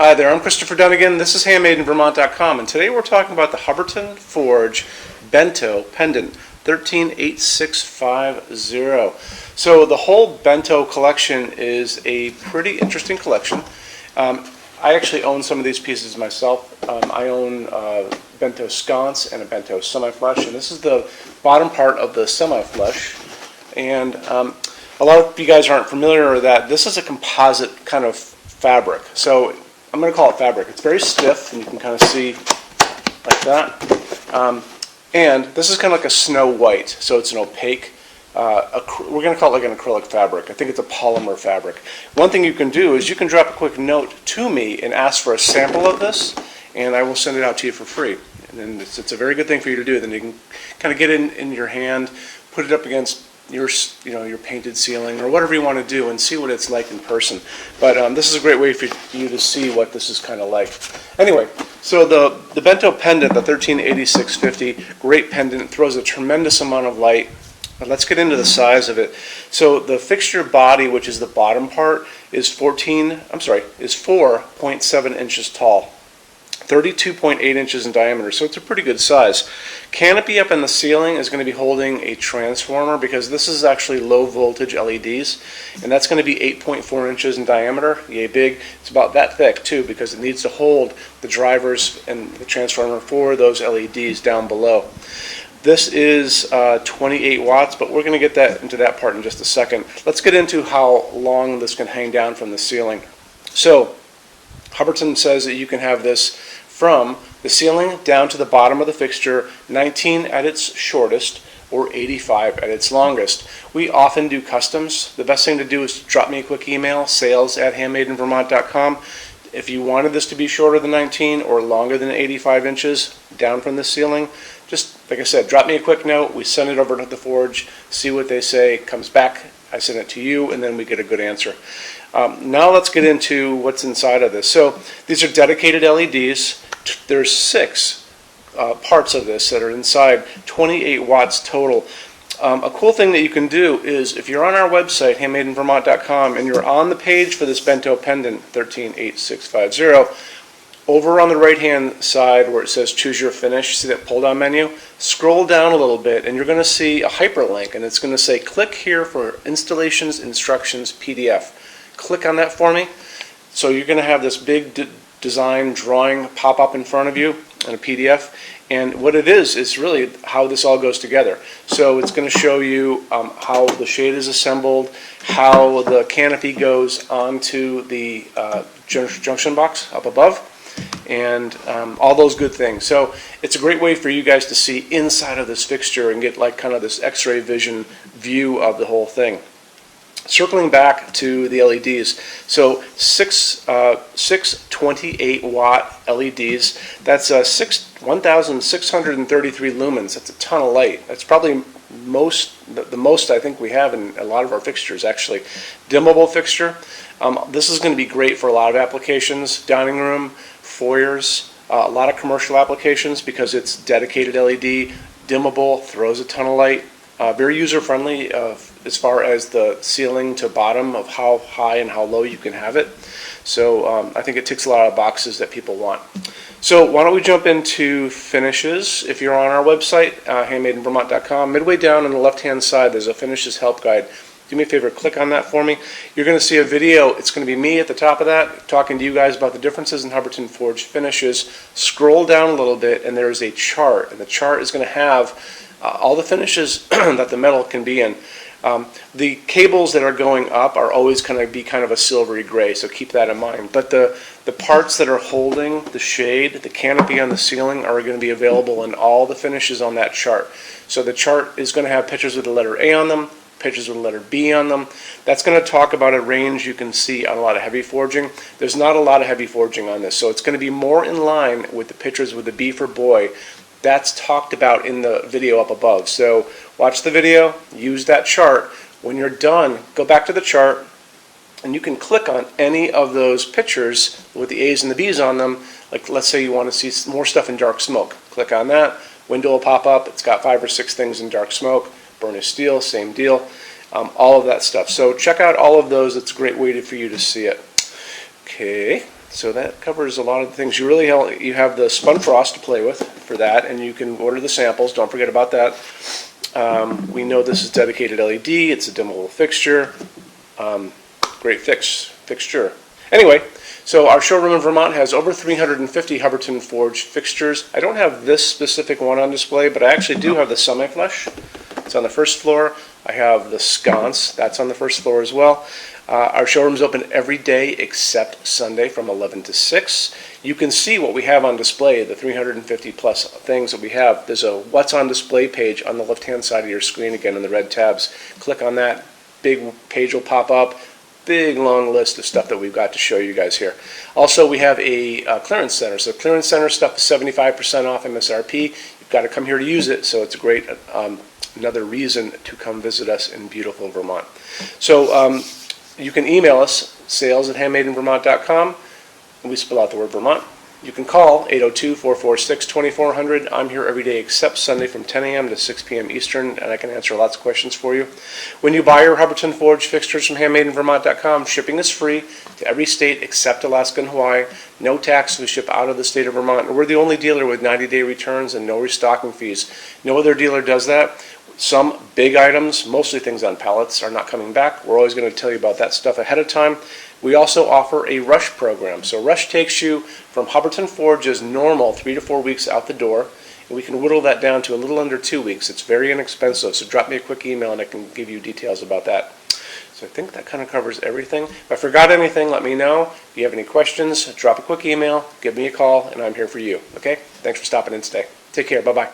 Hi there, I'm Christopher Dunnigan. This is HandmadeInVermont.com, and today we're talking about the Hubbardton Forge Bento Pendant 138650. So the whole Bento collection is a pretty interesting collection. I actually own some of these pieces myself. I own Bento sconce and a Bento semi-flush, and this is the bottom part of the semi-flush. And a lot of you guys aren't familiar with that. This is a composite kind of fabric. So I'm going to call it fabric. It's very stiff, and you can kind of see like that. And this is kind of like a snow white, so it's an opaque. We're going to call it like an acrylic fabric. I think it's a polymer fabric. One thing you can do is you can drop a quick note to me and ask for a sample of this, and I will send it out to you for free. And then it's a very good thing for you to do. Then you can kind of get it in your hand, put it up against your painted ceiling or whatever you want to do and see what it's like in person. But this is a great way for you to see what this is kind of like. Anyway, so the Bento Pendant, the 138650, great pendant, throws a tremendous amount of light. But let's get into the size of it. So the fixture body, which is the bottom part, is 4.7 inches tall. 32.8 inches in diameter, so it's a pretty good size. Canopy up in the ceiling is going to be holding a transformer because this is actually low voltage LEDs, and that's going to be 8.4 inches in diameter, yay big. It's about that thick too because it needs to hold the drivers and the transformer for those LEDs down below. This is 28 watts, but we're going to get into that part in just a second. Let's get into how long this can hang down from the ceiling. So Hubbardton says that you can have this from the ceiling down to the bottom of the fixture, 19 at its shortest or 85 at its longest. We often do customs. The best thing to do is drop me a quick email, sales@HandmadeInVermont.com. If you wanted this to be shorter than 19 or longer than 85 inches down from the ceiling, just like I said, drop me a quick note. We send it over to the forge, see what they say, comes back, I send it to you, and then we get a good answer. Now let's get into what's inside of this. So these are dedicated LEDs. There's 6 parts of this that are inside, 28 watts total. A cool thing that you can do is if you're on our website, HandmadeInVermont.com, and you're on the page for this Bento Pendant 138650, over on the right-hand side where it says Choose Your Finish, see that pull-down menu? Scroll down a little bit, and you're going to see a hyperlink, and it's going to say, click here for Installations Instructions PDF. Click on that for me. So you're going to have this big design drawing pop up in front of you in a PDF, and what it is really how this all goes together. So it's going to show you how the shade is assembled, how the canopy goes onto the junction box up above, and all those good things. So it's a great way for you guys to see inside of this fixture and get like kind of this x-ray vision view of the whole thing. Circling back to the LEDs, so six 28 watt LEDs, that's 1,633 lumens. That's a ton of light. That's probably the most I think we have in a lot of our fixtures actually. Dimmable fixture. This is going to be great for a lot of applications, dining room, foyers, a lot of commercial applications because it's dedicated LED, dimmable, throws a ton of light. Very user-friendly as far as the ceiling to bottom of how high and how low you can have it. So I think it ticks a lot of boxes that people want. So why don't we jump into finishes. If you're on our website, HandmadeInVermont.com, midway down on the left-hand side there's a finishes help guide. Do me a favor, click on that for me. You're going to see a video. It's going to be me at the top of that talking to you guys about the differences in Hubbardton Forge finishes. Scroll down a little bit and there's a chart, and the chart is going to have all the finishes that the metal can be in. The cables that are going up are always going to be kind of a silvery gray, so keep that in mind. But the parts that are holding the shade, the canopy on the ceiling, are going to be available in all the finishes on that chart. So the chart is going to have pictures with the letter A on them, pictures with the letter B on them. That's going to talk about a range you can see on a lot of heavy forging. There's not a lot of heavy forging on this, so it's going to be more in line with the pictures with the B for boy. That's talked about in the video up above. So watch the video, use that chart. When you're done, go back to the chart, and you can click on any of those pictures with the A's and the B's on them. Like let's say you want to see more stuff in dark smoke. Click on that, window will pop up. It's got 5 or 6 things in dark smoke. Burnished steel, same deal. All of that stuff. So check out all of those. It's a great way for you to see it. Okay. So that covers a lot of the things. You have the spun frost to play with for that, and you can order the samples. Don't forget about that. We know this is dedicated LED. It's a dimmable fixture. Great fixture. Anyway, so our showroom in Vermont has over 350 Hubbardton forged fixtures. I don't have this specific one on display, but I actually do have the semi-flush. It's on the first floor. I have the sconce. That's on the first floor as well. Our showroom's open every day except Sunday from 11 to 6. You can see what we have on display, the 350 plus things that we have. There's a What's on Display page on the left-hand side of your screen again in the red tabs. Click on that. Big page will pop up. Big long list of stuff that we've got to show you guys here. Also, we have a clearance center. So clearance center stuff is 75% off MSRP. You've got to come here to use it, so it's a great another reason to come visit us in beautiful Vermont. So you can email us, sales@HandmadeInVermont.com, and we spell out the word Vermont. You can call 802-446-2400. I'm here every day except Sunday from 10 a.m. to 6 p.m. Eastern, and I can answer lots of questions for you. When you buy your Hubbardton forged fixtures from HandmadeInVermont.com, shipping is free to every state except Alaska and Hawaii. No tax. We ship out of the state of Vermont. And we're the only dealer with 90-day returns and no restocking fees. No other dealer does that. Some big items, mostly things on pallets, are not coming back. We're always going to tell you about that stuff ahead of time. We also offer a rush program. So rush takes you from Hubbardton Forge's normal 3 to 4 weeks out the door, and we can whittle that down to a little under 2 weeks. It's very inexpensive, so drop me a quick email and I can give you details about that. So I think that kind of covers everything. If I forgot anything, let me know. If you have any questions, drop a quick email, give me a call, and I'm here for you. Okay? Thanks for stopping in today. Take care. Bye-bye.